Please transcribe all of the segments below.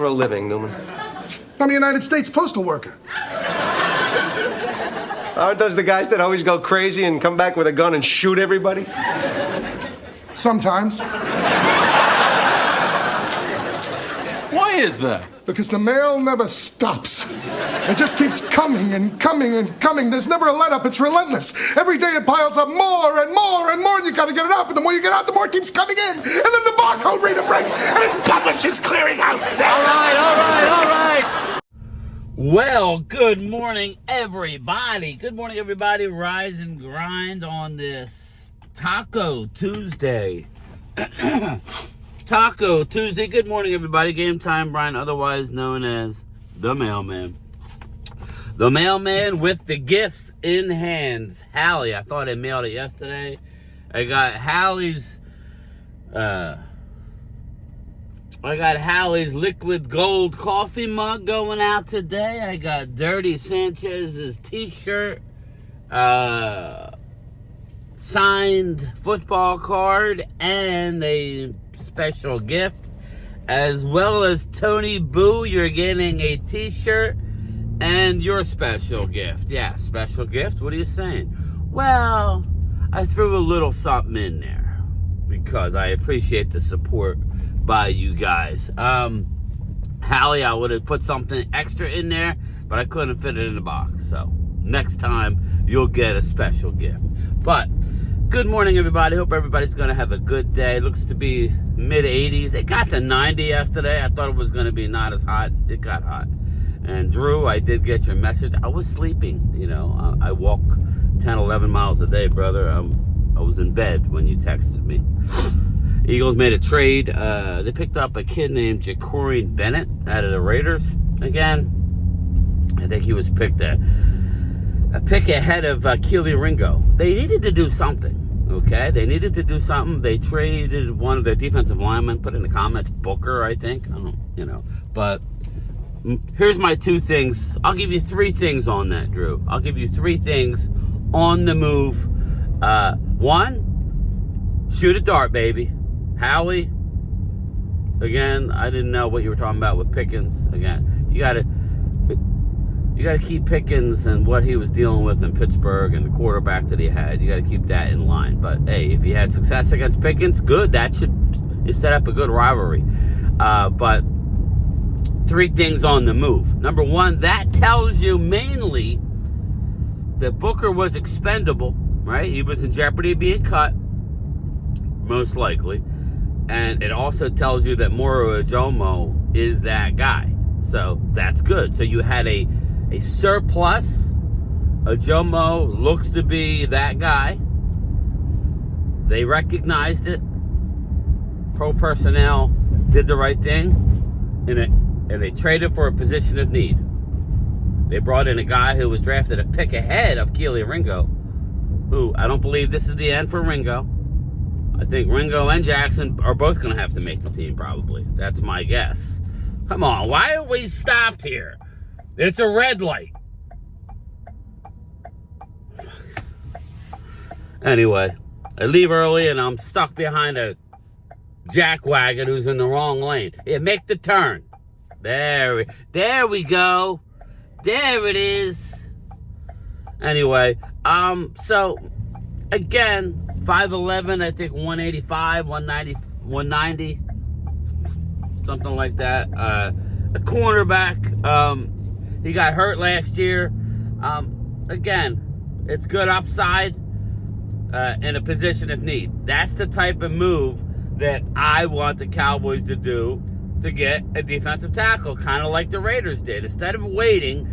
a living, Newman? I'm a United States postal worker. Aren't those the guys that always go crazy and come back with a gun and shoot everybody? Sometimes. Why is that? Because the mail never stops. It just keeps coming and coming and coming. There's never a let-up. It's relentless. Every day it piles up more and more and more, and you gotta get it out. And the more you get out, the more it keeps coming in. And then the barcode reader breaks, and it's Publishers Clearinghouse Day. All right. Well, good morning, everybody. Good morning, everybody. Rise and grind on this Taco Tuesday. Taco Tuesday. Good morning, everybody. Game Time Brian, otherwise known as the Mailman. The Mailman with the gifts in hands. Hallie, I thought I mailed it yesterday. I got Hallie's liquid gold coffee mug going out today. I got Dirty Sanchez's t-shirt, signed football card, and a special gift, as well as Tony Boo. You're getting a t-shirt and your special gift. Yeah, special gift. What are you saying? Well, I threw a little something in there because I appreciate the support by you guys. Hallie, I would have put something extra in there, but I couldn't fit it in the box. So next time you'll get a special gift. But good morning, everybody. Hope everybody's going to have a good day. Looks to be mid-80s. It got to 90 yesterday. I thought it was going to be not as hot. It got hot. And Drew, I did get your message. I was sleeping. You know, I walk 10, 11 miles a day, brother. I was in bed when you texted me. Eagles made a trade. They picked up a kid named Ja'Cory Bennett out of the Raiders. Again, I think he was picked a pick ahead of Keely Ringo. They needed to do something, okay? They needed to do something. They traded one of their defensive linemen, put in the comments, Booker, I think. I don't, but here's my two things. I'll give you three things on that, Drew. I'll give you three things on the move. One, shoot a dart, baby. Howie, again, I didn't know what you were talking about with Pickens. Again, you gotta keep Pickens and what he was dealing with in Pittsburgh and the quarterback that he had. You got to keep that in line. But hey, if you had success against Pickens, good. That should set up a good rivalry. But three things on the move. Number one, that tells you mainly that Booker was expendable, right? He was in jeopardy of being cut, most likely. And it also tells you that Moro Ojomo is that guy. So that's good. So you had a surplus. Ojomo looks to be that guy. They recognized it. Pro personnel did the right thing. And they traded for a position of need. They brought in a guy who was drafted a pick ahead of Keely Ringo, who I don't believe this is the end for Ringo. I think Ringo and Jackson are both going to have to make the team, probably. That's my guess. Come on, why are we stopped here? It's a red light. Anyway, I leave early and I'm stuck behind a jackwagon who's in the wrong lane. Yeah, make the turn. There we go. There it is. Anyway, so again, 5'11", I think 185, 190, something like that. A cornerback. He got hurt last year. Again, it's good upside in a position of need. That's the type of move that I want the Cowboys to do to get a defensive tackle, kind of like the Raiders did. Instead of waiting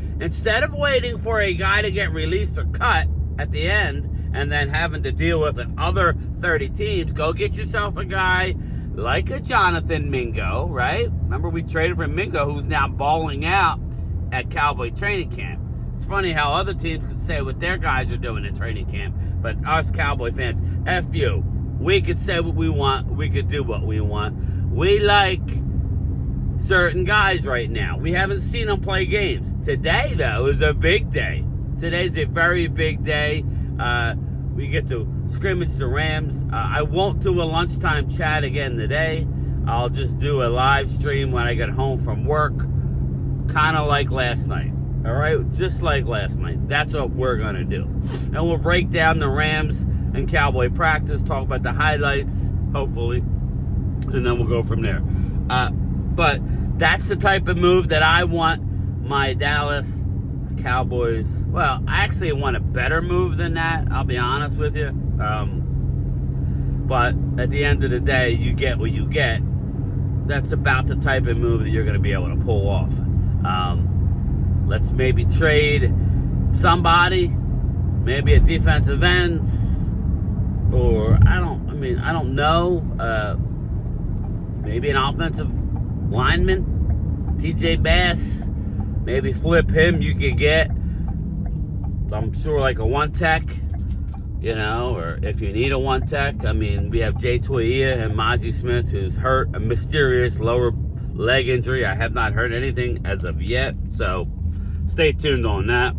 for a guy to get released or cut at the end and then having to deal with another 30 teams, go get yourself a guy like a Jonathan Mingo, right? Remember we traded for Mingo, who's now balling out at Cowboy training camp. It's funny how other teams could say what their guys are doing in training camp, but us Cowboy fans, F you. We could say what we want. We could do what we want. We like certain guys right now. We haven't seen them play games. Today, though, is a big day. Today's a very big day. We get to scrimmage the Rams. I won't do a lunchtime chat again today. I'll just do a live stream when I get home from work, kind of like last night. All right, just like last night. That's what we're gonna do, and we'll break down the Rams and Cowboy practice, talk about the highlights, hopefully, and then we'll go from there. But that's the type of move that I want my Dallas Cowboys. Well, I actually want a better move than that. I'll be honest with you. But at the end of the day, you get what you get. That's about the type of move that you're going to be able to pull off. Let's maybe trade somebody, maybe a defensive end, or I don't know. Maybe an offensive lineman, TJ Bass. Maybe flip him. You could get, I'm sure, like a one tech, or if you need a one tech. I mean, we have Jay Toia and Mozzie Smith, who's hurt, a mysterious lower leg injury. I have not heard anything as of yet, so stay tuned on that.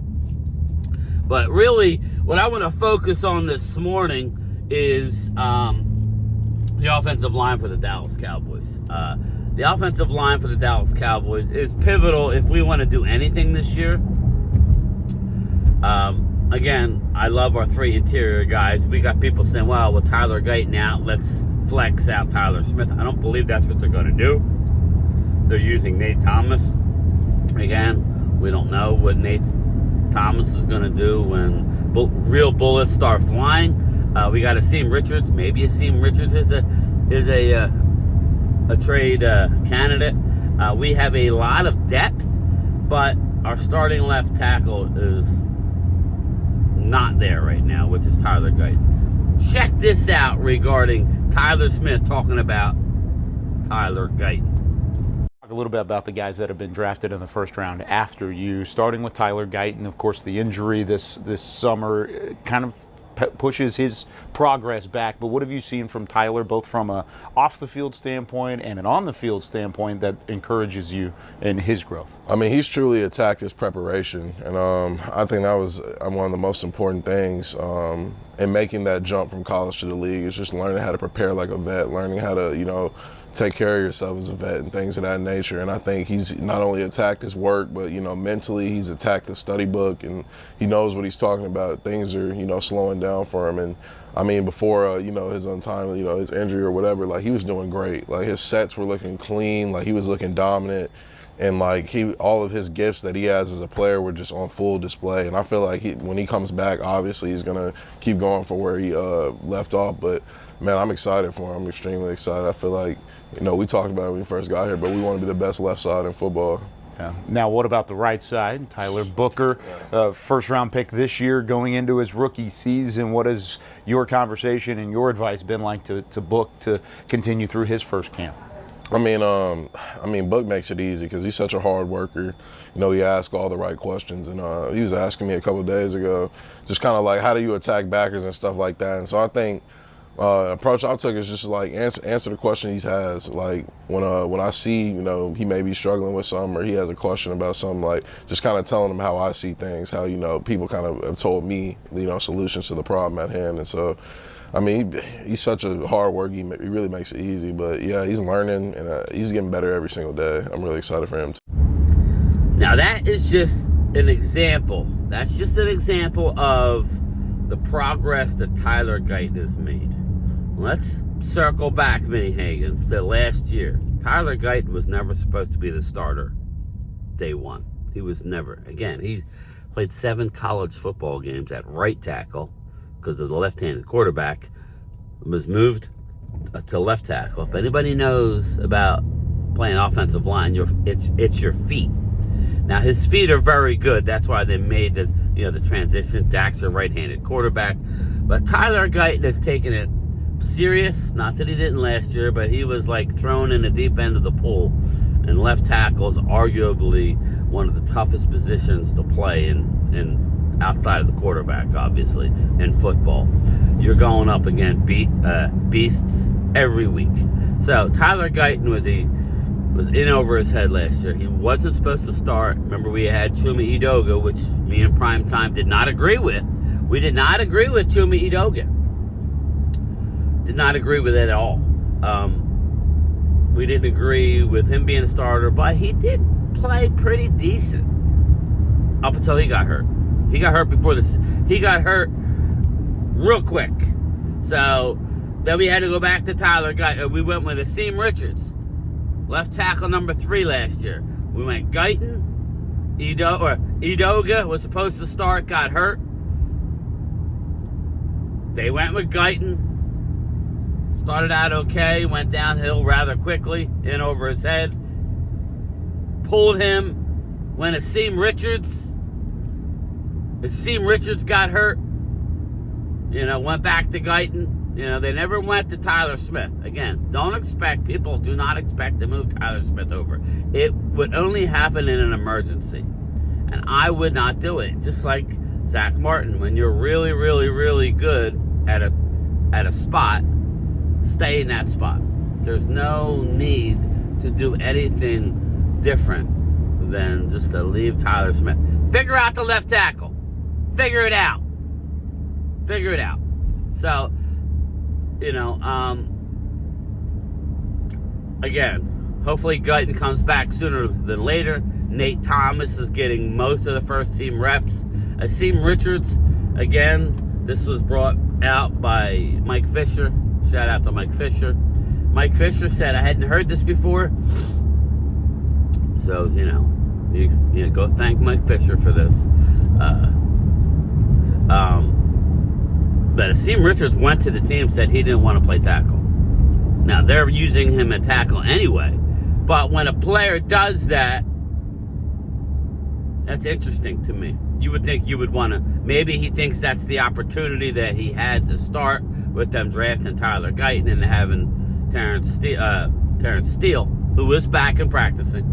But really, what I want to focus on this morning is the offensive line for the Dallas Cowboys. The offensive line for the Dallas Cowboys is pivotal if we want to do anything this year. Again, I love our three interior guys. We got people saying, well, with Tyler Guyton out, let's flex out Tyler Smith. I don't believe that's what they're going to do. They're using Nate Thomas. Again, we don't know what Nate Thomas is going to do when real bullets start flying. We got Asim Richards. Maybe Asim Richards is a trade candidate. We have a lot of depth, but our starting left tackle is not there right now, which is Tyler Guyton. Check this out regarding Tyler Smith talking about Tyler Guyton. Talk a little bit about the guys that have been drafted in the first round after you, starting with Tyler Guyton. Of course, the injury this summer kind of pushes his progress back, but what have you seen from Tyler, both from a off-the-field standpoint and an on-the-field standpoint, that encourages you in his growth? I mean, he's truly attacked his preparation, and I think that was one of the most important things in making that jump from college to the league, is just learning how to prepare like a vet, learning how to, take care of yourself as a vet and things of that nature. And I think he's not only attacked his work, but, mentally he's attacked the study book, and he knows what he's talking about. Things are, slowing down for him. And I mean, before, his untimely, his injury or whatever, like, he was doing great. Like, his sets were looking clean, like, he was looking dominant. And like, all of his gifts that he has as a player were just on full display. And I feel like when he comes back, obviously he's gonna keep going for where he left off. But man, I'm excited for him. I'm extremely excited. I feel like, we talked about it when we first got here, but we want to be the best left side in football. Yeah. Now, what about the right side? Tyler Booker, first-round pick this year, going into his rookie season. What has your conversation and your advice been like to Book to continue through his first camp? I mean, Book makes it easy because he's such a hard worker. He asks all the right questions, and he was asking me a couple of days ago, just kind of like, how do you attack backers and stuff like that. And so I think approach I took is just like answer the question he has. Like when I see he may be struggling with something, or he has a question about something, like just kind of telling him how I see things, how people kind of have told me solutions to the problem at hand. And so I mean, he's such a hard worker. He really makes it easy. But yeah, he's learning, and he's getting better every single day. I'm really excited for him. Now that is just an example. That's just an example of the progress that Tyler Guyton has made. Let's circle back, Vinny Hagan, to last year. Tyler Guyton was never supposed to be the starter day one. He was never. Again, he played 7 college football games at right tackle because of the left-handed quarterback, was moved to left tackle. If anybody knows about playing offensive line, it's your feet. Now, his feet are very good. That's why they made the transition. Dak's a right-handed quarterback. But Tyler Guyton has taken it serious. Not that he didn't last year, but he was like thrown in the deep end of the pool. And left tackle is arguably one of the toughest positions to play in outside of the quarterback, obviously, in football. You're going up against beasts every week. So Tyler Guyton was in over his head last year. He wasn't supposed to start. Remember, we had Chuma Edoga, which me and Prime Time did not agree with. We did not agree with Chuma Edoga. Did not agree with it at all. we didn't agree with him being a starter, but he did play pretty decent up until he got hurt. He got hurt before this. He got hurt real quick. So then we had to go back to Tyler Guyton. We went with Asim Richards, left tackle number 3 last year. We went Guyton. Edoga was supposed to start, got hurt. They went with Guyton. Started out okay, went downhill rather quickly, in over his head. Pulled him when Asim Richards got hurt. Went back to Guyton. They never went to Tyler Smith. Again, people do not expect to move Tyler Smith over. It would only happen in an emergency. And I would not do it. Just like Zach Martin, when you're really, really, really good at a spot, stay in that spot. There's no need to do anything different than just to leave Tyler Smith. Figure out the left tackle. Figure it out. So, again, hopefully Guyton comes back sooner than later. Nate Thomas is getting most of the first team reps. Asim Richards, again, this was brought out by Mike Fisher. Shout out to Mike Fisher. Mike Fisher said, I hadn't heard this before. So, you go thank Mike Fisher for this. But Asim Richards went to the team, said he didn't want to play tackle. Now, they're using him at tackle anyway. But when a player does that, that's interesting to me. You would think you would want to, maybe he thinks that's the opportunity that he had to start with them drafting Tyler Guyton and having Terrence Steele, who is back and practicing.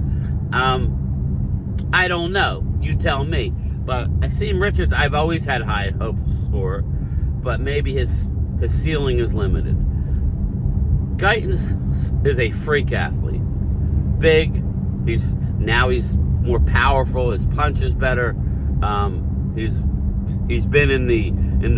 I don't know. You tell me. But Asim Richards, I've always had high hopes for, but maybe his ceiling is limited. Guyton is a freak athlete. Big. He's more powerful. His punch is better. He's been in the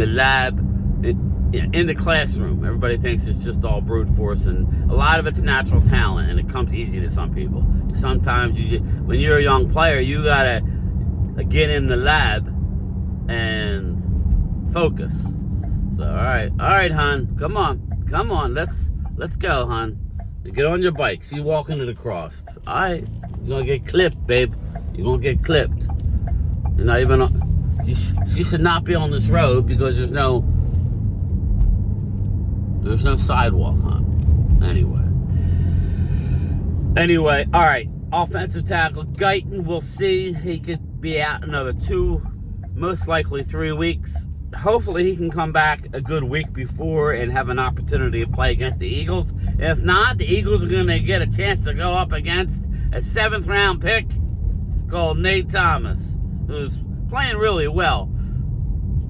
lab, in the classroom. Everybody thinks it's just all brute force, and a lot of it's natural talent, and it comes easy to some people. Sometimes when you're a young player, you gotta get in the lab and focus. So all right, hon, come on, let's go, hon. Get on your bikes. You walk into the cross. All right, you're gonna get clipped, babe. You're gonna get clipped. You're not even. She should not be on this road because there's no sidewalk, hon. Anyway, all right. Offensive tackle Guyton, we'll see. He could be out another 2, most likely 3 weeks. Hopefully he can come back a good week before and have an opportunity to play against the Eagles. If not, the Eagles are going to get a chance to go up against a 7th round pick called Nate Thomas, who's playing really well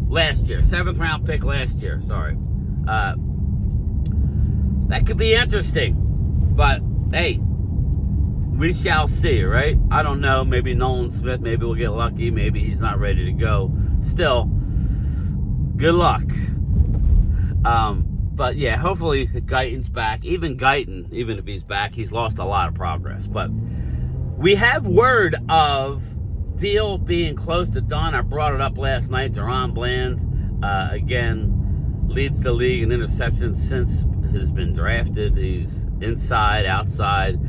last year. 7th round pick last year, sorry. That could be interesting. But, hey, we shall see, right? I don't know. Maybe Nolan Smith, maybe we'll get lucky. Maybe he's not ready to go. Still, good luck. But yeah, hopefully Guyton's back. Even Guyton, even if he's back, he's lost a lot of progress. But we have word of deal being close to done. I brought it up last night. Deron Bland, again, leads the league in interceptions since he's been drafted. He's inside, outside.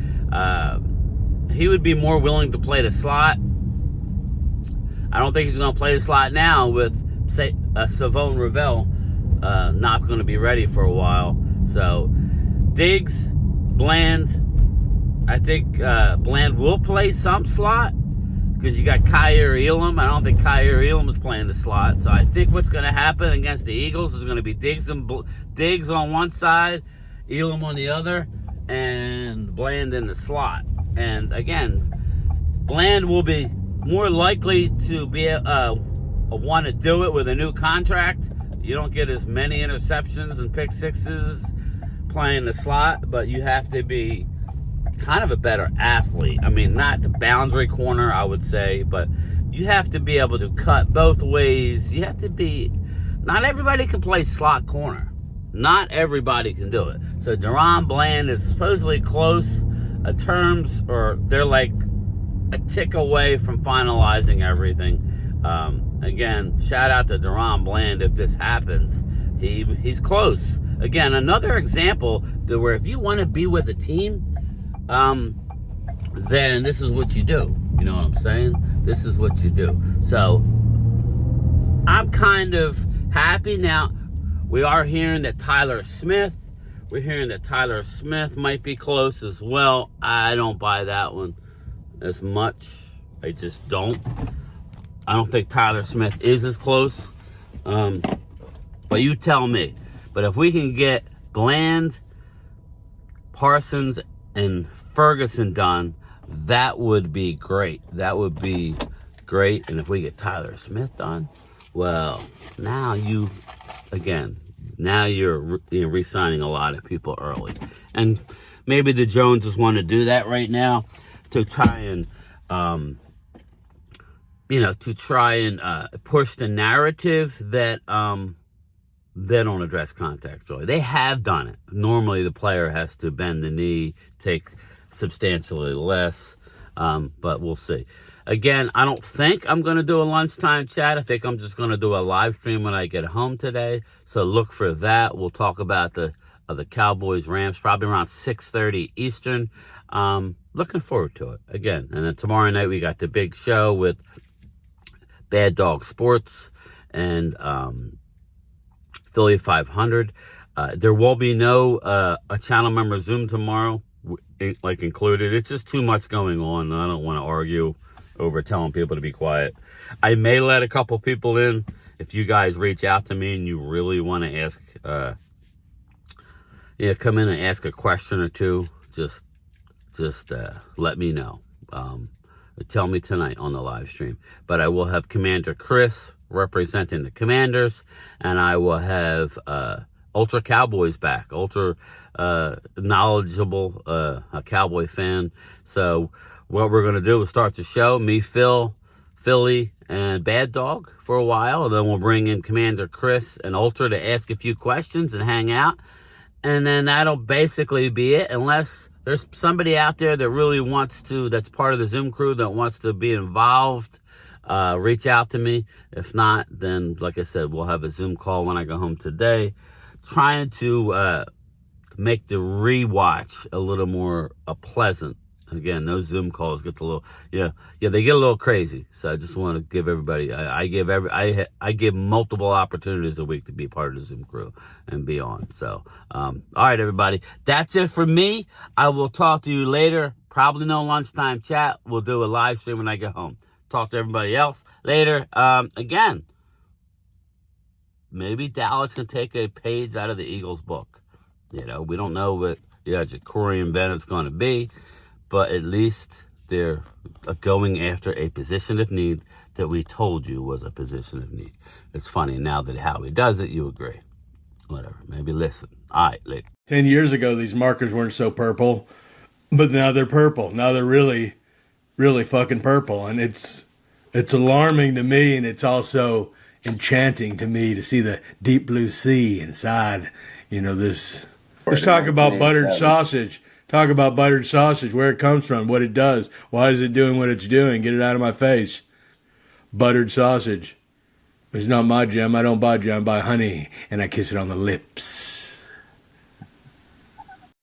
He would be more willing to play the slot. I don't think he's going to play the slot now with, say, Savone Ravel not going to be ready for a while. So, Diggs, Bland, I think Bland will play some slot because you got Kyer Elam. I don't think Kyer Elam is playing the slot. So, I think what's going to happen against the Eagles is going to be Diggs on one side, Elam on the other, and Bland in the slot. And again, Bland will be more likely to be want to do it with a new contract. You don't get as many interceptions and pick sixes playing the slot, but you have to be kind of a better athlete. I mean, not the boundary corner, I would say, but you have to be able to cut both ways. You have to be, not everybody can play slot corner. Not everybody can do it. So Deron Bland is supposedly close. Terms, or they're like a tick away from finalizing everything. Again, shout out to Deron Bland if this happens. He's close. Again, another example to where if you want to be with a team, then this is what you do. You know what I'm saying? This is what you do. So I'm kind of happy now. We are hearing that Tyler Smith might be close as well. I don't buy that one as much. I just don't. I don't think Tyler Smith is as close. But you tell me. But if we can get Bland, Parsons, and Ferguson done, that would be great. That would be great. And if we get Tyler Smith done, well, now you're re-signing a lot of people early. And maybe the Joneses want to do that right now to try and, push the narrative that they don't address contact joy. They have done it. Normally the player has to bend the knee, take substantially less, but we'll see. Again, I don't think I'm going to do a lunchtime chat. I think I'm just going to do a live stream when I get home today. So look for that. We'll talk about the Cowboys Rams probably around 6:30 Eastern. Looking forward to it again. And then tomorrow night we got the big show with Bad Dog Sports and Philly 500. There will be no a channel member Zoom tomorrow, included. It's just too much going on, and I don't want to argue over telling people to be quiet. I may let a couple people in if you guys reach out to me and you really want to ask, come in and ask a question or two. Just let me know. Tell me tonight on the live stream. But I will have Commander Chris representing the Commanders, and I will have Ultra Cowboys back. Ultra knowledgeable, a Cowboy fan. So what we're going to do is start the show, me, Phil, Philly, and Bad Dog for a while. And then we'll bring in Commander Chris and Ultra to ask a few questions and hang out. And then that'll basically be it, unless there's somebody out there that really wants to, that's part of the Zoom crew that wants to be involved. Reach out to me. If not, then like I said, we'll have a Zoom call when I go home today. Trying to make the rewatch a little more pleasant. Again, those Zoom calls get a little, they get a little crazy. So I just want to give everybody, I give multiple opportunities a week to be part of the Zoom crew and be on. So, all right, everybody, that's it for me. I will talk to you later. Probably no lunchtime chat. We'll do a live stream when I get home. Talk to everybody else later. Again, maybe Dallas can take a page out of the Eagles' book. We don't know what Jacory and Bennett's going to be. But at least they're going after a position of need that we told you was a position of need. It's funny, now that Howie does it, you agree. Whatever, maybe listen. All right, later. 10 years ago, these markers weren't so purple, but now they're purple. Now they're really, really fucking purple. And it's alarming to me, and it's also enchanting to me to see the deep blue sea inside, this. Let's talk about buttered sausage. Talk about buttered sausage, where it comes from, what it does. Why is it doing what it's doing? Get it out of my face. Buttered sausage. It's not my jam. I don't buy jam. I buy honey, and I kiss it on the lips.